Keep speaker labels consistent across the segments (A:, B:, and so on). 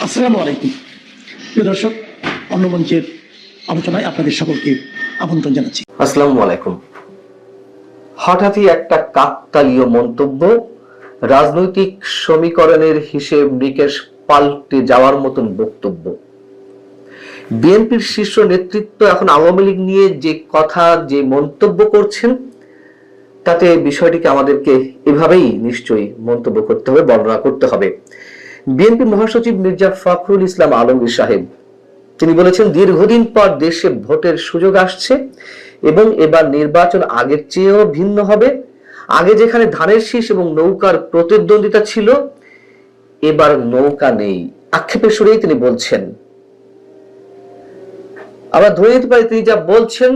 A: আসসালামু আলাইকুম প্রিয় দর্শক, অন্নমঞ্চের আলোচনায় আপনাদের সকলকে আমন্ত্রণ জানাচ্ছি।
B: আসসালামু আলাইকুম। হঠাৎই একটা কাকতালীয় মন্তব্য, রাজনৈতিক সমীকরণের হিসেব নিকেশ পাল্টে যাওয়ার মতন বক্তব্য। বিএনপির শীর্ষ নেতৃত্ব এখন আওয়ামী লীগ নিয়ে যে কথা, যে মন্তব্য করছেন, তাতে বিষয়টিকে আমাদেরকে এভাবেই নিশ্চয়ই মন্তব্য করতে হবে, বর্ণনা করতে হবে। বিএনপি মহাসচিব মির্জা ফখরুল ইসলাম আলমগীর সাহেব তিনি বলেছেন, দীর্ঘদিন পর দেশে ভোটের সুযোগ আসছে এবং এবার নির্বাচন আগের চেয়েও ভিন্ন হবে। আগে যেখানে ধানের শীষ এবং নৌকার প্রতিদ্বন্দ্বিতা ছিল, এবার নৌকা নেই। আক্ষেপের সুরেই তিনি বলছেন। আমরা ধরে নিতে পারি তিনি যা বলছেন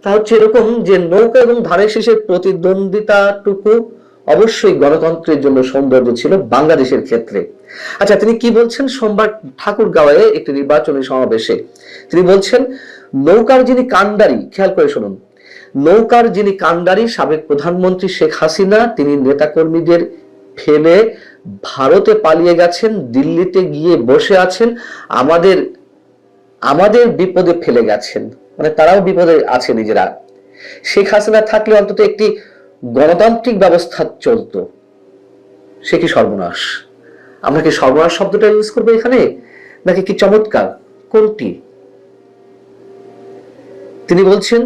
B: তা হচ্ছে এরকম যে নৌকা এবং ধানের শীষের প্রতিদ্বন্দ্বিতাটুকু অবশ্যই গণতন্ত্রের জন্য সৌন্দর্য ছিল বাংলাদেশের ক্ষেত্রে। আচ্ছা, তিনি কি বলছেন? সোমবার ঠাকুরগাঁওয়ে একটি নির্বাচনী সমাবেশে তিনি বলছেন, নৌকার যিনি কান্ডারি, খেয়াল করে শুনুন, নৌকার যিনি কান্ডারি সাবেক প্রধানমন্ত্রী শেখ হাসিনা, তিনি নেতাকর্মীদের ফেলে ভারতে পালিয়ে গেছেন, দিল্লিতে গিয়ে বসে আছেন, আমাদের বিপদে ফেলে গেছেন। মানে তারাও বিপদে আছে নিজেরা। শেখ হাসিনা থাকলে অন্তত একটি গণতান্ত্রিক ব্যবস্থা চলতো। সে কি সর্বনাশ! আমরা কি সর্বনাশ শব্দটা ইউজ করবো এখানে, নাকি কি চমৎকার, কোনটি? তিনি বলছেন,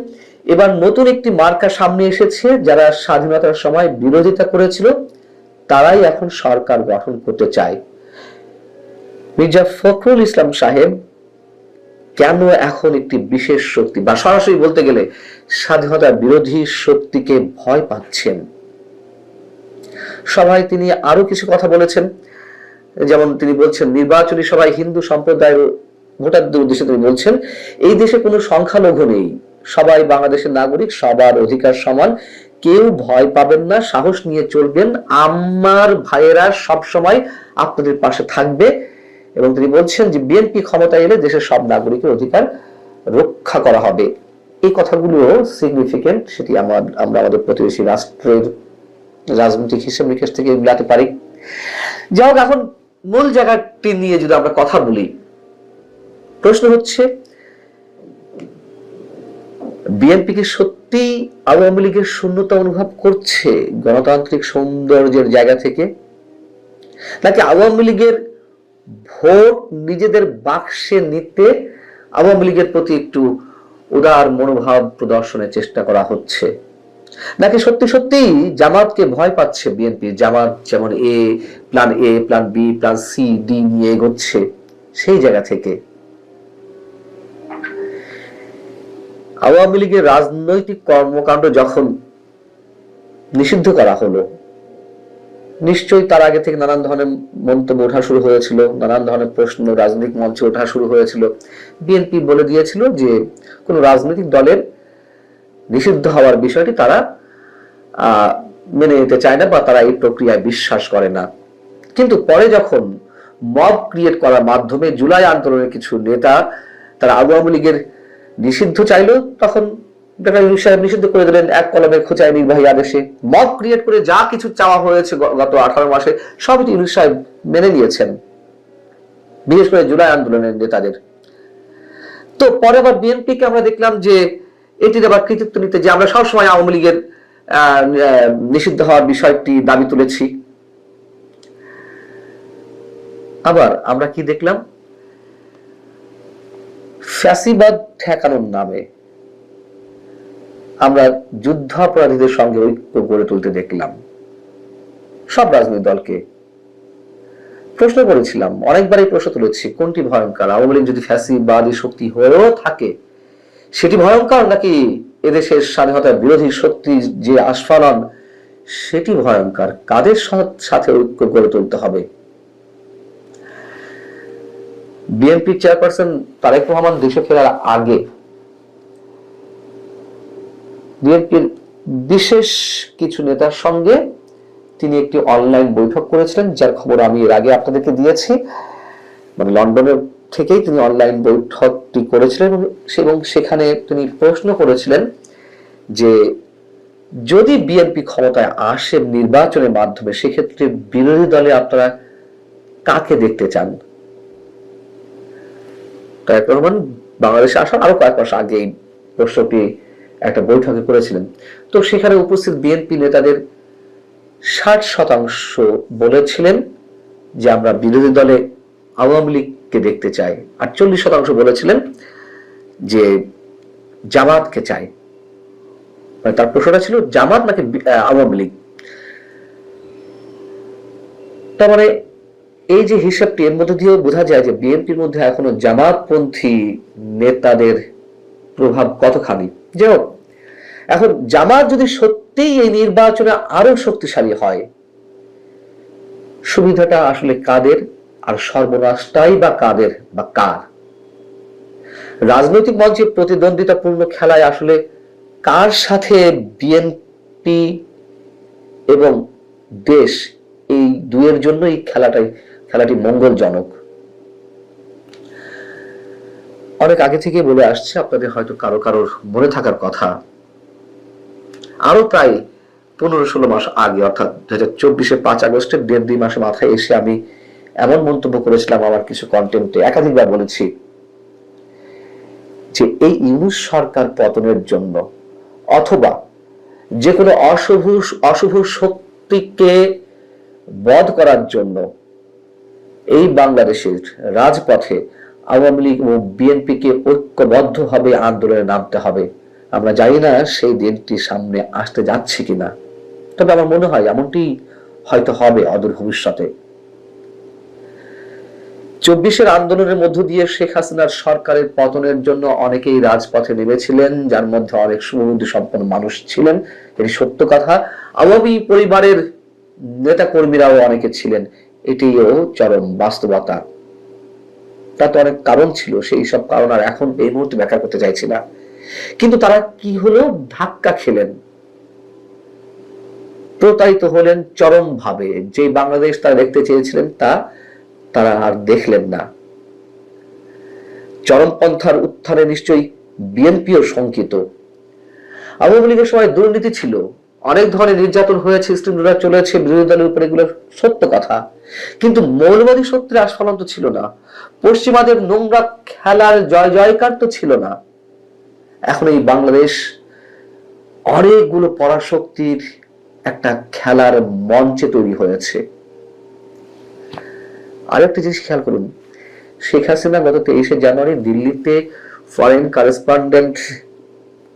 B: এবার নতুন একটি মার্কা সামনে এসেছে। যারা স্বাধীনতার সময় বিরোধিতা করেছিল তারাই এখন সরকার গঠন করতে চায়। মির্জা ফখরুল ইসলাম সাহেব কেন এখন একটি বিশেষ শক্তি বা সরাসরি বলতে গেলে স্বাধীনতা বিরোধী শক্তিকে ভয় পাচ্ছেন? সভায় তিনি আরো কিছু কথা বলেছেন, যেমন তিনি বলছেন, নির্বাচনী সভায় হিন্দু সম্প্রদায়ের ভোটারদের উদ্দেশ্যে তিনি বলছেন, এই দেশে কোনো সংখ্যালঘু নেই, সবাই বাংলাদেশের নাগরিক, সবার অধিকার সমান, কেউ ভয় পাবেন না, সাহস নিয়ে চলবেন, আমার ভাইয়েরা সব সময় আপনাদের পাশে থাকবে। এবং তিনি বলছেন যে বিএনপি ক্ষমতায় এলে দেশের সব নাগরিকের অধিকার রক্ষা করা হবে। এই কথাগুলো সিগনিফিকেন্ট, সেটি আমরা আমাদের প্রতিবেশী রাষ্ট্রের রাজনৈতিক হিসেব নিকেশ থেকে মিলাতে পারি। যাই হোক, এখন মূল জায়গাটি নিয়ে যদি আমরা কথা বলি, প্রশ্ন হচ্ছে, বিএনপি কি সত্যি আওয়ামী লীগের শূন্যতা অনুভব করছে গণতান্ত্রিক সৌন্দর্যের জায়গা থেকে, নাকি আওয়ামী লীগের ভোট নিজেদের বাক্সে নিতে আওয়ামী লীগের প্রতি একটু উদার মনোভাব প্রদর্শনের চেষ্টা করা হচ্ছে, নাকি সত্যি সত্যি জামাতকে ভয় পাচ্ছে বিএনপি? জামাত যেমন plan A, plan B, plan C, D নিয়ে এগোচ্ছে, সেই জায়গা থেকে আওয়ামী লীগের রাজনৈতিক কর্মকাণ্ড যখন নিষিদ্ধ করা হলো, নিশ্চয়ই তার আগে থেকে নানান ধরনের মন্তব্য ওঠা শুরু হয়েছিল, নানান ধরনের প্রশ্ন রাজনৈতিক মঞ্চে ওঠা শুরু হয়েছিল। বিএনপি বলে দিয়েছিল যে কোন রাজনৈতিক দলের নিষিদ্ধ হওয়ার বিষয়টি তারা মেনে নিতে চায় না বা তারা এই প্রক্রিয়ায় বিশ্বাস করে না। কিন্তু পরে যখন মব ক্রিয়েট করার মাধ্যমে জুলাই আন্দোলনের কিছু নেতা তারা আওয়ামী লীগের নিষিদ্ধ চাইলো, তখন নিষিদ্ধ করে দিলেন এক কলমের খোঁচায় নির্বাহী আদেশে। মব ক্রিয়েট করে যা কিছু চাওয়া হয়েছে গত 18 মাসে সবই ইউনূস সাহেব মেনে নিয়েছেন, বিশেষ করে জুলাই আন্দোলনের নেতাদের। তো পরে আবার বিএনপিকে আমরা দেখলাম যে এটির আবার কৃতিত্ব নিতে, যে আমরা সবসময় আওয়ামী লীগের নিষিদ্ধ হওয়ার বিষয়টি দাবি তুলেছি। আবার আমরা কি দেখলাম, ফ্যাসিবাদ ঠেকানোর নামে আমরা যুদ্ধাপরাধীদের সঙ্গে ঐক্য গড়ে তুলতে দেখলাম। সব রাজনৈতিক দলকে প্রশ্ন করেছিলাম, অনেকবারই প্রশ্ন তুলেছি, কোনটি ভয়ঙ্কর? আওয়ামী লীগ যদি ফ্যাসিবাদী শক্তি হয়েও থাকে সেটি ভয়ঙ্কর, নাকি এদেশের স্বাধীনতা বিরোধী শক্তি যে আস্ফালন সেটি ভয়ঙ্কর? কাদের সাথে ঐক্য গড়ে তুলতে হবে? বিএনপি চেয়ারপারসন তারেক রহমান দেশে ফেরার আগে বিএনপির বিশেষ কিছু নেতার সঙ্গে তিনি একটি অনলাইন বৈঠক করেছিলেন, যার খবর আমি এর আগে আপনাদেরকে দিয়েছি। মানে লন্ডনের থেকেই তিনি অনলাইন বৈঠকটি করেছিলেন এবং সেখানে তিনি প্রশ্ন করেছিলেন যে যদি বিএনপি ক্ষমতায় আসে নির্বাচনের মাধ্যমে, সেক্ষেত্রে বিরোধী দলে আপনারা কাকে দেখতে চান? তারেক রহমান বাংলাদেশে আসার আরো কয়েক মাস আগে এই প্রশ্নটি একটা বৈঠকে করেছিলেন। তো সেখানে উপস্থিত বিএনপি নেতাদের 60% বলেছিলেন যে আমরা বিরোধী দলে আওয়ামী লীগকে দেখতে চাই, আর 40% বলেছিলেন যে জামাতকে চাই। মানে তার প্রশ্নটা ছিল জামাত নাকি আওয়ামী লীগ। তার মানে এই যে হিসাবটি, এর মধ্যে দিয়েও বোঝা যায় যে বিএনপির মধ্যে এখনো জামাতপন্থী নেতাদের প্রভাব কতখানি। যাই হোক, এখন জামাত যদি সত্যিই এই নির্বাচনে আরো শক্তিশালী হয়, সুবিধাটা আসলে কাদের আর সর্বনাশটাই বা কাদের বা কার? রাজনৈতিক মঞ্চে প্রতিদ্বন্দ্বিতাপূর্ণ খেলায় আসলে কার সাথে বিএনপি এবং দেশ, এই দুয়ের জন্য এই খেলাটি মঙ্গলজনক। অনেক আগে থেকে বলে আসছে, আপনাদের হয়তো কারো কারোর মনে থাকার কথা, আরো প্রায় 15-16 মাস আগে, অর্থাৎ 2024-এর 5 আগস্টের 1.5-2 মাসের মাথায় এসে আমি এমন মন্তব্য করেছিলাম আমার কিছু কন্টেন্টে, একাধিকবার বলেছি যে এই ইউনূস সরকার পতনের জন্য অথবা যে কোনো অশুভ শক্তিকে বধ করার জন্য এই বাংলাদেশের রাজপথে আওয়ামী লীগ ও বিএনপিকে ঐক্যবদ্ধভাবে আন্দোলনে নামতে হবে। আমরা জানি না সেই দিনটি সামনে আসতে যাচ্ছে কিনা, তবে আমার মনে হয় এমনটি হয়তো হবে অদূর ভবিষ্যতে। 24-এর আন্দোলনের মধ্য দিয়ে শেখ হাসিনার সরকারের পতনের জন্য অনেকেই রাজপথে নেমেছিলেন, যার মধ্যে অনেক শুভবুদ্ধি সম্পন্ন মানুষ ছিলেন, এটি সত্য কথা। আওয়ামী পরিবারের নেতা কর্মীরাও অনেকে ছিলেন, এটিও চরম বাস্তবতা। তা তো অনেক কারণ ছিল, সেই সব কারণ আর এখন এই মুহূর্তে ব্যাখ্যা করতে চাইছি না। কিন্তু তারা কি হলো, ধাক্কা খেলেন, প্রতারিত হলেন চরম ভাবে। যে বাংলাদেশ তারা দেখতে চেয়েছিলেন তা তারা আর দেখলেন না। চরমপন্থার উত্থানে নিশ্চয়ই বিএনপিও শঙ্কিত। আওয়ামী লীগের সময় দুর্নীতি ছিল, অনেক ধরনের নির্যাতন হয়েছে, স্টুডেন্টরা চলেছে বিরোধী দলের উপর, এগুলো সত্য কথা। কিন্তু মৌলবাদী শক্তির আস্ফালন তো ছিল না, পশ্চিমাদের নোংরা খেলার জয় জয়কার তো ছিল না। এখন এই বাংলাদেশ অনেকগুলো পরাশক্তির একটা খেলার মঞ্চে তৈরি হয়েছে। আরেকটা জিনিস খেয়াল করুন, শেখ হাসিনা গত 23শে জানুয়ারি দিল্লিতে ফরেন করেসপন্ডেন্ট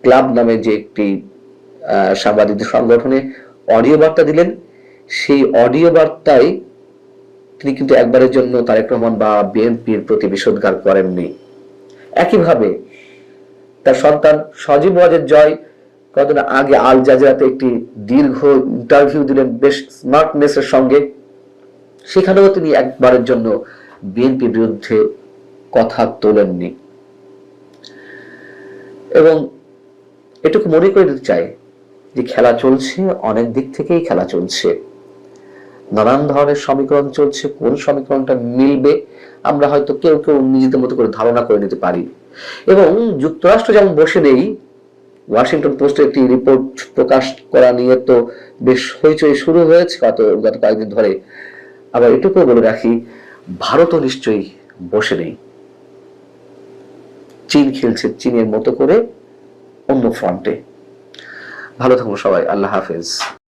B: ক্লাব নামে যে একটি সাংবাদিক সংগঠনে অডিও বার্তা দিলেন। সেই অডিও বার্তায় তিনি কিন্তু একবারের জন্য তারেক রহমান বা বিএনপির প্রতি বিষোদ্গার করেননি। একইভাবে তার সন্তান সজীব ওয়াজেদ জয় কতদিন আগে আল জাজিরাতে একটি দীর্ঘ ইন্টারভিউ দিলেন বেশ স্মার্টনেসের সঙ্গে, সেখানেও তিনি একবারের জন্য বিএনপির বিরুদ্ধে কথা তোলেননি। এবং এটুকু মনে করে দিতে চাই যে খেলা চলছে, অনেক দিক থেকেই খেলা চলছে, নানান ধরনের সমীকরণ চলছে। কোন সমীকরণটা মিলবে আমরা হয়তো কেউ কেউ নিজেদের মতো করে ধারণা করে নিতে পারি। এবং যুক্তরাষ্ট্র যেমন বসে নেই, ওয়াশিংটন পোস্টে একটি রিপোর্ট প্রকাশ করা নিয়ে তো বেশ হইচই শুরু হয়েছে গত কয়েকদিন ধরে। আবার এটুকু বলে রাখি, ভারতও নিশ্চয়ই বসে নেই। চীন খেলছে চীনের মতো করে অন্য ফ্রন্টে। ভালো থাকুন সবাই, আল্লাহ হাফেজ।